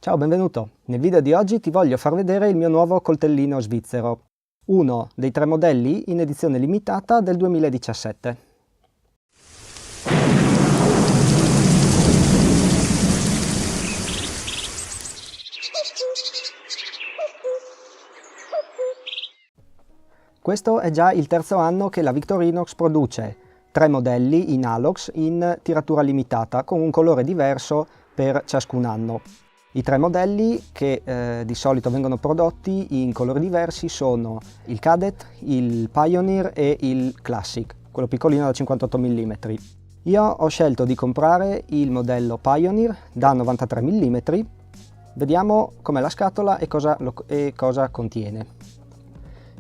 Ciao, benvenuto! Nel video di oggi ti voglio far vedere il mio nuovo coltellino svizzero, uno dei 3 modelli in edizione limitata del 2017. Questo è già il terzo anno che la Victorinox produce 3 modelli in Alox in tiratura limitata con un colore diverso per ciascun anno. I 3 modelli che di solito vengono prodotti in colori diversi sono il Cadet, il Pioneer e il Classic, quello piccolino da 58 mm. Io ho scelto di comprare il modello Pioneer da 93 mm. Vediamo com'è la scatola e cosa contiene.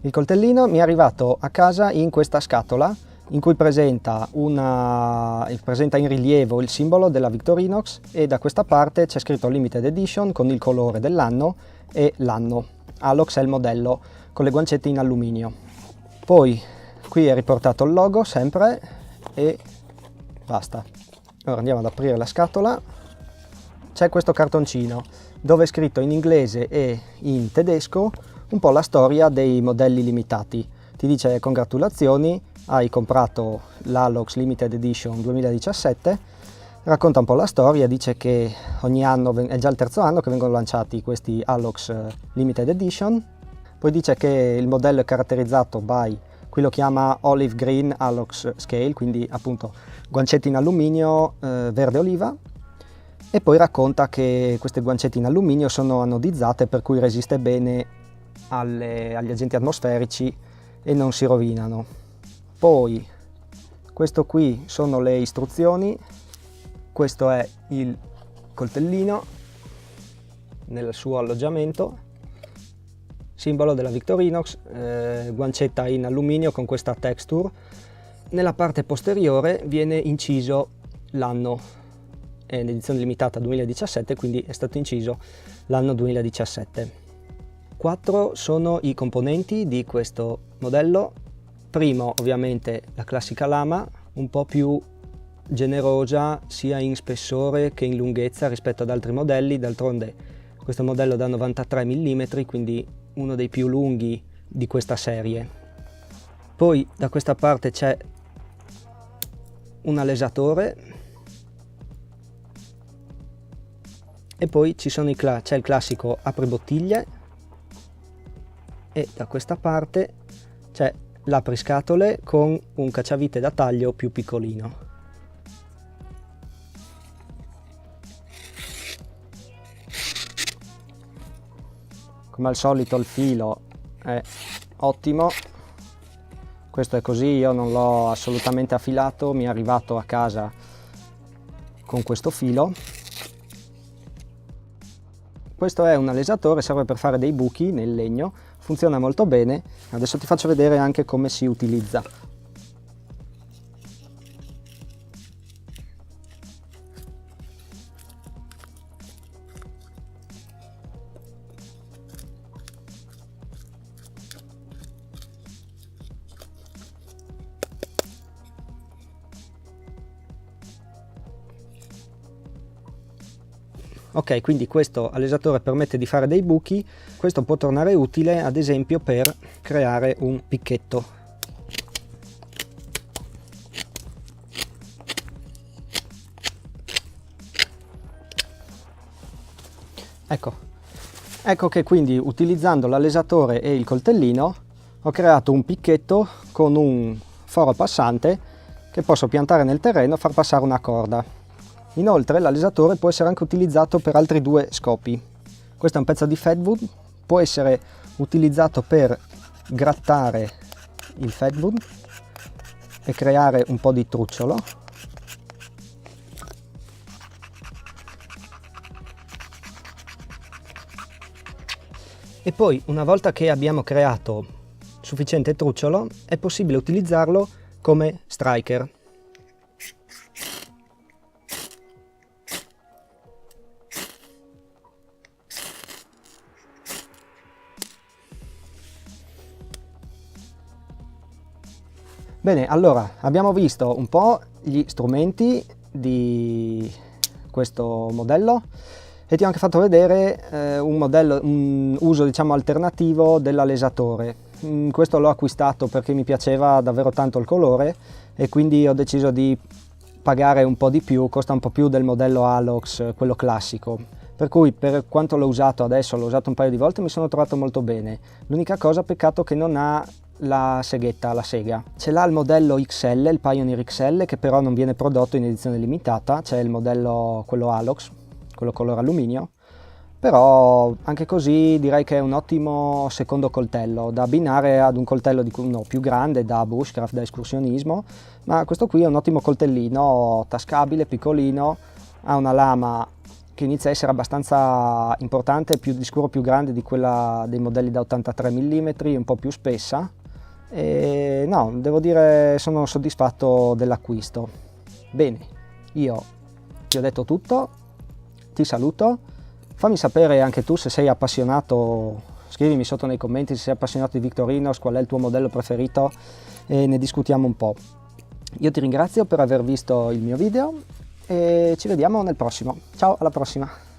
Il coltellino mi è arrivato a casa in questa scatola in cui presenta in rilievo il simbolo della Victorinox e da questa parte c'è scritto Limited Edition con il colore dell'anno e l'anno. Alox è il modello con le guancette in alluminio. Poi qui è riportato il logo sempre e basta. Ora andiamo ad aprire la scatola. C'è questo cartoncino dove è scritto in inglese e in tedesco un po' la storia dei modelli limitati. Ti dice congratulazioni, hai comprato l'Alox Limited Edition 2017, racconta un po' la storia, dice che ogni anno, è già il terzo anno che vengono lanciati questi Alox Limited Edition, poi dice che il modello è caratterizzato by, qui lo chiama Olive Green Alox Scale, quindi appunto guancette in alluminio verde oliva, e poi racconta che queste guancette in alluminio sono anodizzate per cui resiste bene agli agenti atmosferici e non si rovinano. Poi questo qui sono le istruzioni, questo è il coltellino nel suo alloggiamento, simbolo della Victorinox, guancetta in alluminio con questa texture. Nella parte posteriore viene inciso l'anno, è un'edizione limitata 2017, quindi è stato inciso l'anno 2017. 4 sono i componenti di questo modello. Primo ovviamente la classica lama, un po' più generosa sia in spessore che in lunghezza rispetto ad altri modelli, d'altronde questo modello da 93 mm, quindi uno dei più lunghi di questa serie. Poi da questa parte c'è un alesatore e poi c'è il classico apribottiglie e da questa parte c'è l'apriscatole con un cacciavite da taglio più piccolino. Come al solito il filo è ottimo, questo è così, io non l'ho assolutamente affilato, mi è arrivato a casa con questo filo. Questo è un alesatore, serve per fare dei buchi nel legno, funziona molto bene. Adesso ti faccio vedere anche come si utilizza. Ok, quindi questo alesatore permette di fare dei buchi, questo può tornare utile ad esempio per creare un picchetto. Ecco che quindi utilizzando l'alesatore e il coltellino ho creato un picchetto con un foro passante che posso piantare nel terreno e far passare una corda. Inoltre l'alesatore può essere anche utilizzato per altri 2 scopi. Questo è un pezzo di fatwood, può essere utilizzato per grattare il fatwood e creare un po' di trucciolo. E poi una volta che abbiamo creato sufficiente trucciolo è possibile utilizzarlo come striker. Bene, allora abbiamo visto un po' gli strumenti di questo modello. E ti ho anche fatto vedere un uso diciamo alternativo dell'alesatore. Questo l'ho acquistato perché mi piaceva davvero tanto il colore e quindi ho deciso di pagare un po' di più, costa un po' più del modello Alox, quello classico. Per cui per quanto l'ho usato adesso, l'ho usato un paio di volte, mi sono trovato molto bene. L'unica cosa, peccato che non ha la seghetta, la sega. Ce l'ha il modello XL, il Pioneer XL, che però non viene prodotto in edizione limitata, c'è il modello, quello Alox, quello color alluminio, però anche così direi che è un ottimo secondo coltello da abbinare ad un coltello di uno più grande da bushcraft, da escursionismo, ma questo qui è un ottimo coltellino tascabile, piccolino, ha una lama che inizia a essere abbastanza importante, di sicuro più grande di quella dei modelli da 83 mm, un po' più spessa, e no, devo dire sono soddisfatto dell'acquisto. Bene, io ti ho detto tutto, ti saluto, fammi sapere anche tu se sei appassionato, scrivimi sotto nei commenti se sei appassionato di Victorinox, qual è il tuo modello preferito e ne discutiamo un po'. Io ti ringrazio per aver visto il mio video e ci vediamo nel prossimo. Ciao, alla prossima!